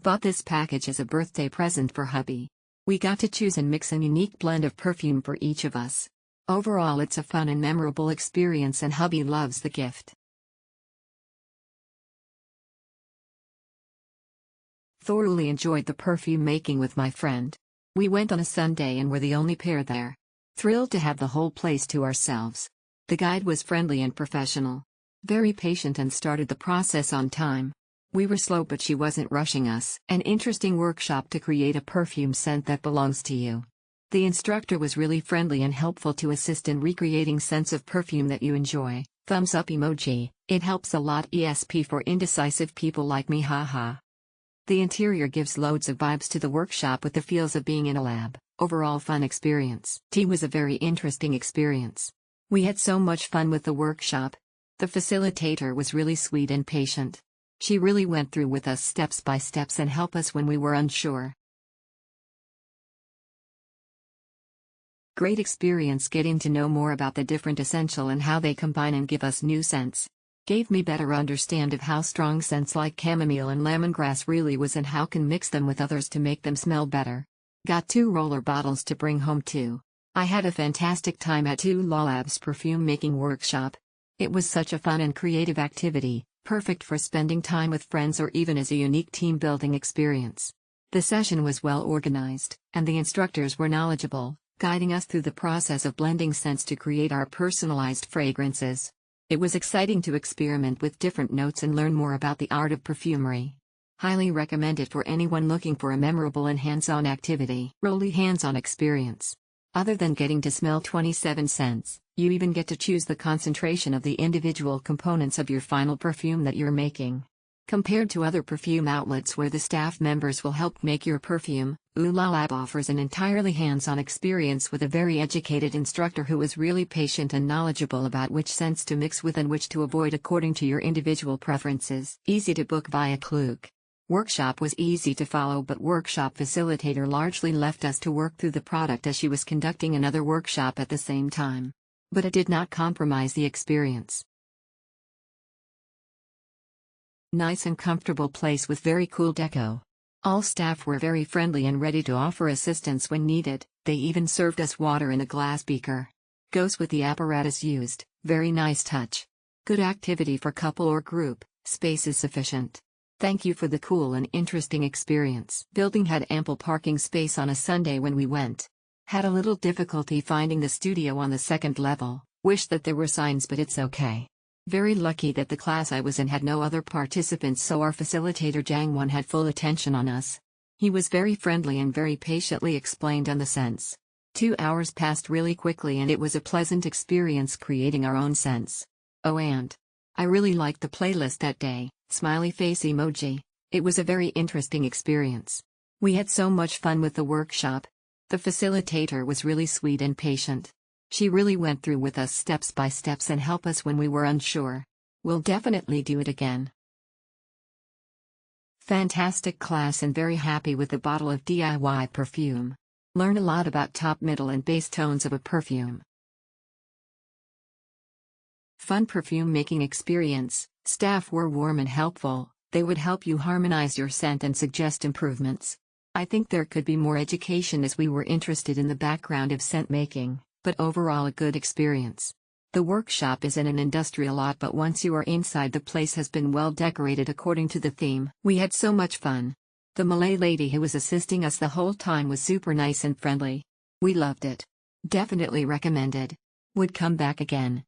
Bought this package as a birthday present for hubby. We got to choose and mix a unique blend of perfume for each of us. Overall, it's a fun and memorable experience, and hubby loves the gift. Thoroughly enjoyed the perfume making with my friend. We went on a Sunday and were the only pair there. Thrilled to have the whole place to ourselves. The guide was friendly and professional. Very patient and started the process on time. We were slow, but she wasn't rushing us. An interesting workshop to create a perfume scent that belongs to you. The instructor was really friendly and helpful to assist in recreating scents of perfume that you enjoy. Thumbs up emoji. It helps a lot, ESP for indecisive people like me, haha. The interior gives loads of vibes to the workshop with the feels of being in a lab. Overall fun experience. Tea was a very interesting experience. We had so much fun with the workshop. The facilitator was really sweet and patient. She really went through with us steps by steps and helped us when we were unsure. Great experience getting to know more about the different essential and how they combine and give us new scents. Gave me better understand of how strong scents like chamomile and lemongrass really was and how can mix them with others to make them smell better. Got 2 roller bottles to bring home too. I had a fantastic time at travelpz.com's perfume making workshop. It was such a fun and creative activity, perfect for spending time with friends or even as a unique team building experience. The session was well organized, and the instructors were knowledgeable, guiding us through the process of blending scents to create our personalized fragrances. It was exciting to experiment with different notes and learn more about the art of perfumery. Highly recommend it for anyone looking for a memorable and hands-on activity. Really hands-on experience. Other than getting to smell 27 scents, you even get to choose the concentration of the individual components of your final perfume that you're making. Compared to other perfume outlets where the staff members will help make your perfume, Ooh La Lab offers an entirely hands-on experience with a very educated instructor who is really patient and knowledgeable about which scents to mix with and which to avoid according to your individual preferences. Easy to book via Klook. Workshop was easy to follow, but workshop facilitator largely left us to work through the product as she was conducting another workshop at the same time. But it did not compromise the experience. Nice and comfortable place with very cool deco. All staff were very friendly and ready to offer assistance when needed. They even served us water in a glass beaker. Goes with the apparatus used. Very nice touch. Good activity for couple or group. Space is sufficient. Thank you for the cool and interesting experience. Building had ample parking space on a Sunday when we went. Had a little difficulty finding the studio on the 2nd level. Wish that there were signs, but it's okay. Very lucky that the class I was in had no other participants, so our facilitator Jang-won had full attention on us. He was very friendly and very patiently explained on the scents. 2 hours passed really quickly and it was a pleasant experience creating our own scents. Oh, and I really liked the playlist that day. Smiley face emoji. It was a very interesting experience. We had so much fun with the workshop. The facilitator was really sweet and patient. She really went through with us steps by steps and helped us when we were unsure. We'll definitely do it again. Fantastic class and very happy with the bottle of DIY perfume. Learn a lot about top, middle and base tones of a perfume. Fun perfume making experience. Staff were warm and helpful. They would help you harmonize your scent and suggest improvements. I think there could be more education as we were interested in the background of scent making, but overall a good experience. The workshop is in an industrial lot, but once you are inside, the place has been well decorated according to the theme. We had so much fun. The Malay lady who was assisting us the whole time was super nice and friendly. We loved it. Definitely recommended. Would come back again.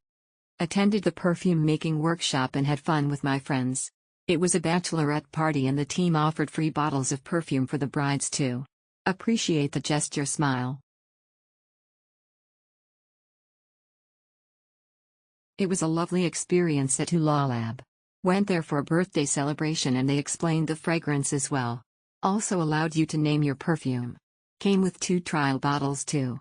Attended the perfume making workshop and had fun with my friends. It was a bachelorette party and the team offered free bottles of perfume for the brides too. Appreciate the gesture, smile. It was a lovely experience at Hula Lab. Went there for a birthday celebration and they explained the fragrance as well. Also allowed you to name your perfume. Came with 2 trial bottles too.